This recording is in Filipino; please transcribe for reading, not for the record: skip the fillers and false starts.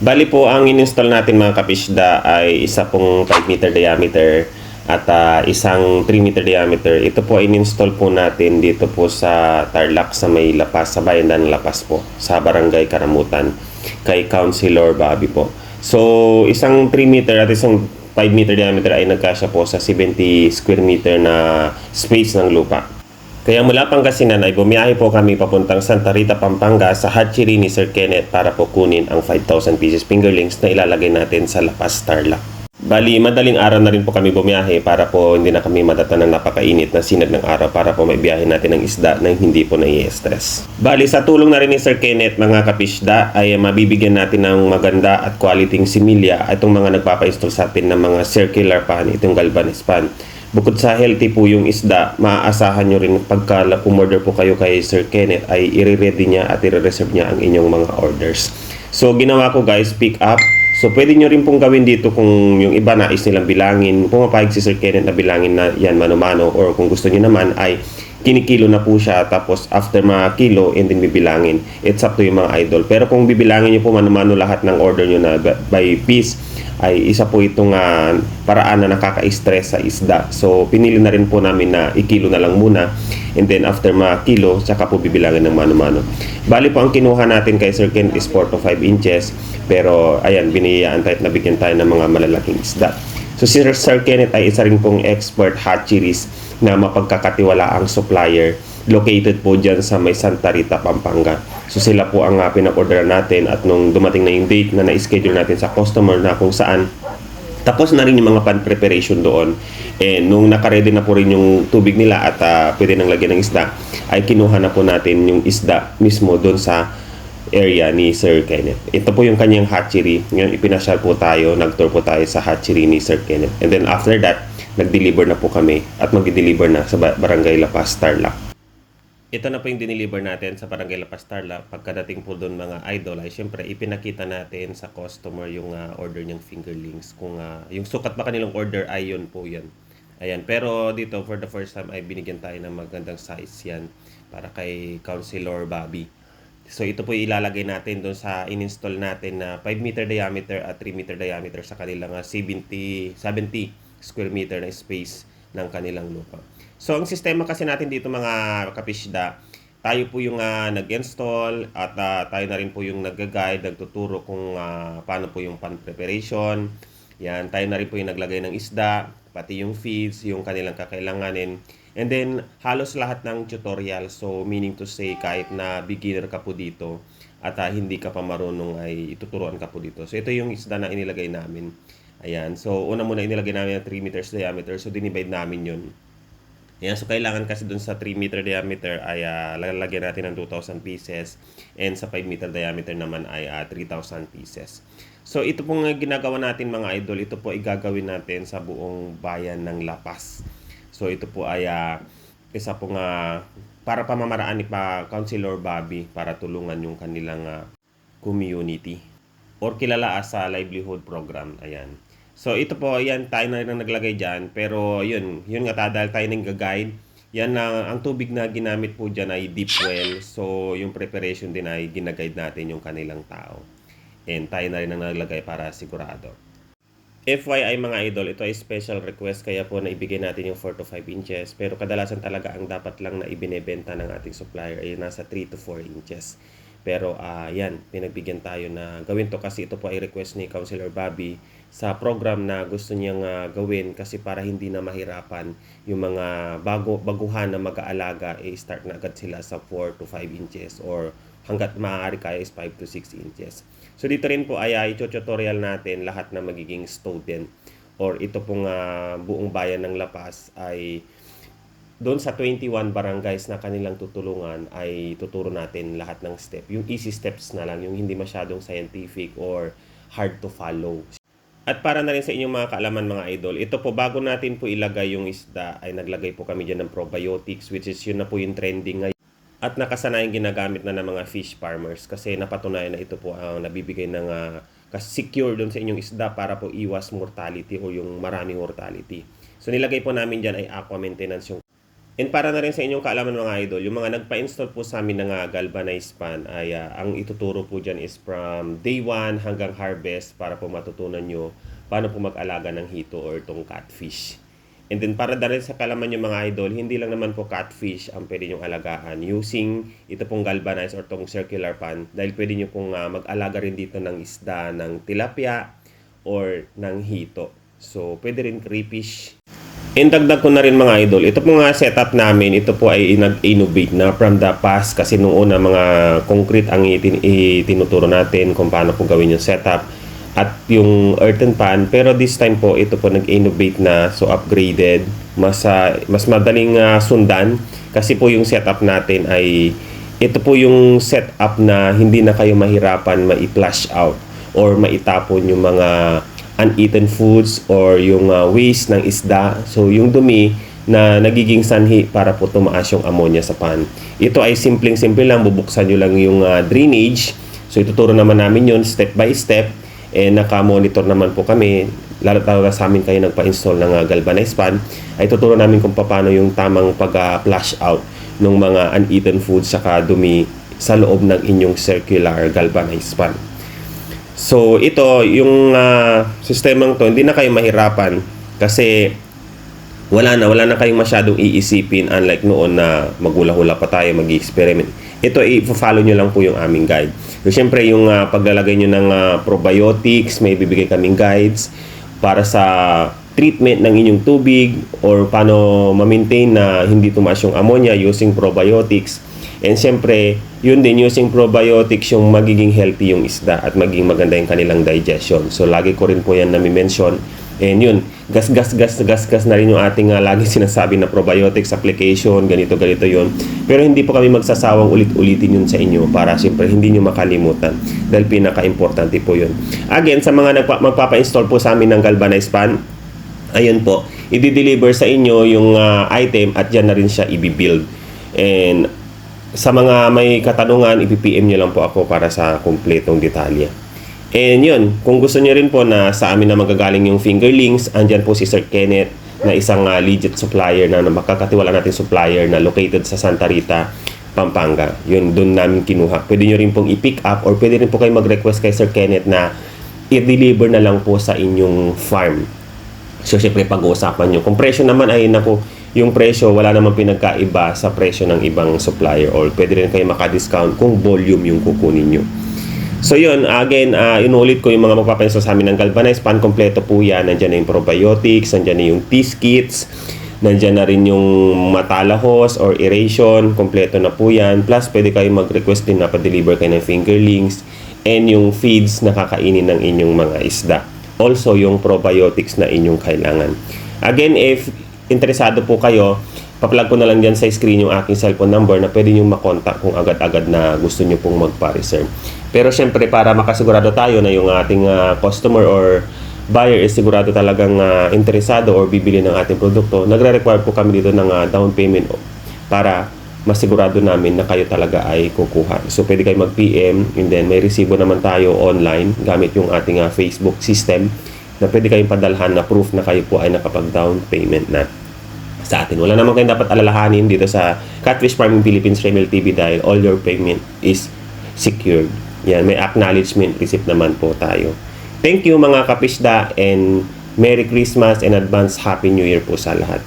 Bali po, ang in-install natin mga kapisda ay isa pong 5 meter diameter at isang 3 meter diameter. Ito po in-install po natin dito po sa Tarlac sa may Lapas, sa bayan ng Lapas po, sa Barangay Karamutan, kay Councilor Bobby po. So, isang 3 meter at isang 5 meter diameter ay nagkasya po sa 70 square meter na space ng lupa. Kaya mula Pangasinan ay bumiyahe po kami papuntang Santa Rita, Pampanga sa hatchery ni Sir Kenneth para po kunin ang 5,000 pieces fingerlings na ilalagay natin sa Lapas, Tarlac. Bali, madaling araw na rin po kami bumiyahe para po hindi na kami madata ng napakainit na sinag ng araw para po may biyahe natin ng isda na hindi po nai-stress. Bali, sa tulong na rin ni Sir Kenneth mga kapisda ay mabibigyan natin ng maganda at quality similya itong mga nagpapa-install sa atin ng mga circular pan, itong galvanized pan. Bukod sa healthy po yung isda, maaasahan nyo rin pagka umorder po kayo kay Sir Kenneth ay i-ready niya at i-reserve niya ang inyong mga orders. So ginawa ko guys, pick up. So pwede nyo rin pong gawin dito kung yung iba nais nilang bilangin, pumapayag si Sir Kenneth na bilangin na yan mano-mano, or kung gusto nyo naman ay kinikilo na po siya tapos after mga kilo and then bibilangin. It's up to yung mga idol. Pero kung bibilangin nyo po mano-mano lahat ng order nyo na by piece, ay isa po itong paraan na nakaka-stress sa isda. So, pinili na rin po namin na ikilo na lang muna. And then, after mga kilo, tsaka po bibilangin ng mano-mano. Bali po, ang kinuha natin kay Sir Kenneth is 4 to 5 inches. Pero, ayan, biniyayaan tayo at nabigyan tayo ng mga malalaking isda. So, si Sir Kenneth ay isa rin pong expert hatcheries na mapagkakatiwalaang supplier located po dyan sa may Santa Rita, Pampanga. So sila po ang pinag-order natin at nung dumating na yung date na na-schedule natin sa customer na kung saan tapos na rin yung mga pan preparation doon. And nung nakaredy na po rin yung tubig nila at pwede nang lagyan ng isda, ay kinuha na po natin yung isda mismo doon sa area ni Sir Kenneth. Ito po yung kanyang hatchery. Ngayon ipinasyal po tayo, nag-tour po tayo sa hatchery ni Sir Kenneth. And then after that, nag-deliver na po kami at mag-deliver na sa Barangay Lapas, Tarlac. Ito na po yung dineliver natin sa Barangay Lapas, Tarlac. Pagkadating po doon mga idol ay syempre ipinakita natin sa customer yung order niyang fingerlings. Kung yung sukat ba kanilang order ay yun po yan. Ayan. Pero dito for the first time ay binigyan tayo ng magandang size yan para kay Councilor Bobby. So ito po ilalagay natin doon sa in-install natin na 5 meter diameter at 3 meter diameter sa kanilang 70 square meter na space ng kanilang lupa. So, ang sistema kasi natin dito mga kapisda, tayo po yung nag-install at tayo na rin po yung nag-guide, nagtuturo kung paano po yung pan preparation. Yan, tayo na rin po yung naglagay ng isda, pati yung feeds, yung kanilang kakailanganin. And then, halos lahat ng tutorial. So, meaning to say, kahit na beginner ka po dito at hindi ka pa marunong ay ituturuan ka po dito. So, ito yung isda na inilagay namin. Ayan. So, una muna inilagay namin ng 3 meters diameter. So, dinivide namin yun. Ayan. So, kailangan kasi dun sa 3 meter diameter ay lalagyan natin ng 2,000 pieces. And sa 5 meter diameter naman ay 3,000 pieces. So, ito pong ginagawa natin mga idol. Ito po ay gagawin natin sa buong bayan ng Lapas. So, ito po ay isa pong para pamamaraan ni Councilor Bobby para tulungan yung kanilang community or kilala sa livelihood program. Ayan. So, ito po, yan, tayo na rin naglagay dyan. Pero, yun nga, dahil tayo nang gag-guide, yan na, ang tubig na ginamit po dyan ay deep well. So, yung preparation din ay ginaguide natin yung kanilang tao. And tayo na rin ang naglagay para sigurado. FYI mga idol, ito ay special request kaya po naibigay natin yung 4 to 5 inches. Pero kadalasan talaga ang dapat lang na ibinebenta ng ating supplier ay nasa 3 to 4 inches. Pero yan, pinagbigyan tayo na gawin to kasi ito po ay request ni Councilor Bobby sa program na gusto niyang gawin kasi para hindi na mahirapan yung mga baguhan na mag-aalaga start na agad sila sa 4 to 5 inches or hanggat maaari kaya is 5 to 6 inches. So dito rin po ay i-tutorial natin lahat na magiging student or ito pong buong bayan ng Lapas ay doon sa 21 barangays na kanilang tutulungan ay tuturo natin lahat ng step. Yung easy steps na lang, yung hindi masyadong scientific or hard to follow. At para na rin sa inyong mga kaalaman mga idol, ito po bago natin po ilagay yung isda ay naglagay po kami dyan ng probiotics which is yun na po yung trending ngayon. At nakasanayang ginagamit na ng mga fish farmers kasi napatunayan na ito po ang nabibigay ng secure doon sa inyong isda para po iwas mortality o yung maraming mortality. So nilagay po namin dyan ay aqua maintenance yung And para na rin sa inyong kaalaman mga idol, yung mga nagpa-install po sa amin ng galvanized pan ay ang ituturo po dyan is from day 1 hanggang harvest para po matutunan nyo paano po mag-alaga ng hito or itong catfish. And then para na rin sa kalaman yung mga idol, hindi lang naman po catfish ang pwede nyong alagaan using ito pong galvanized or itong circular pan dahil pwede nyo pong mag-alaga rin dito ng isda, ng tilapia or ng hito. So pwede rin crayfish. And dagdag ko na rin mga idol, ito po nga setup namin, ito po ay nag-innovate na from the past kasi nung una mga concrete ang itinuturo natin kung paano po gawin yung setup at yung earthen pan. Pero this time po, ito po nag-innovate na, so upgraded, mas madaling sundan kasi po yung setup natin ay ito po yung setup na hindi na kayo mahirapan ma-flush out or maitapon yung mga uneaten foods or yung waste ng isda. So yung dumi na nagiging sanhi para po tumaas yung ammonia sa pan. Ito ay simpleng-simple lang, bubuksan nyo lang yung drainage. So ituturo naman namin yun step by step. Naka-monitor naman po kami, lalo sa amin kayo nagpa-install ng galvanized pan, ay tuturo namin kung paano yung tamang pag-flush out ng mga uneaten foods saka dumi sa loob ng inyong circular galvanized pan. So ito, yung sistemang to, hindi na kayo mahirapan kasi wala na kayong masyadong iisipin unlike noon na magula-hula pa tayo, mag-experiment. Ito, i-follow nyo lang po yung aming guide. So syempre yung paglalagay nyo ng probiotics, may bibigay kaming guides para sa treatment ng inyong tubig or paano ma-maintain na hindi tumaas yung ammonia using probiotics. And siyempre, yun din, using probiotics yung magiging healthy yung isda at magiging maganda yung kanilang digestion. So, lagi ko rin po yan nami-mention. And yun, gas na rin yung ating lagi sinasabi na probiotics application, ganito yun. Pero hindi po kami magsasawang ulit-ulitin yun sa inyo para siyempre hindi nyo makalimutan. Dahil pinaka-importante po yun. Again, sa mga magpapa-install po sa amin ng galvanized pan, ayun po, i-deliver sa inyo yung item at dyan na rin siya i-build. And sa mga may katanungan, i-PM nyo lang po ako para sa kumpletong detalye. And yun, kung gusto nyo rin po na sa amin na magagaling yung fingerlings, andyan po si Sir Kenneth na isang legit supplier na makakatiwala natin supplier na located sa Santa Rita, Pampanga. Yun, doon namin kinuha. Pwede nyo rin pong i-pick up or pwede rin po kayo mag-request kay Sir Kenneth na i-deliver na lang po sa inyong farm. So, syempre, pag-uusapan nyo. Kung presyo naman ay, yung presyo, wala namang pinagkaiba sa presyo ng ibang supplier or pwede rin kayo maka-discount kung volume yung kukunin nyo. So yun, again, inuulit ko yung mga magpapainstall sa amin ng galvanized pan, kompleto po yan. Nandiyan na yung probiotics, nandiyan na yung test kits, nandiyan na rin yung matalahos or aeration, kompleto na po yan. Plus, pwede kayo mag-request din na pa-deliver kayo ng fingerlings and yung feeds na kakainin ng inyong mga isda. Also, yung probiotics na inyong kailangan. Again, if interesado po kayo, pa-plug ko na lang dyan sa screen yung aking cellphone number na pwede nyo makontak kung agad-agad na gusto nyo pong magpa-reserve. Pero syempre, para makasigurado tayo na yung ating customer or buyer is sigurado talagang interesado or bibili ng ating produkto, nagre-require po kami dito ng down payment para masigurado namin na kayo talaga ay kukuha. So, pwede kayo mag-PM and then may resibo naman tayo online gamit yung ating Facebook system na pwede kayong padalhan na proof na kayo po ay nakapag-down payment na sa atin. Wala naman kayong dapat alalahanin dito sa Catfish Farming Philippines Remel TV dahil all your payment is secured. Yan, may acknowledgement receipt naman po tayo. Thank you mga kapisda and Merry Christmas and advance Happy New Year po sa lahat.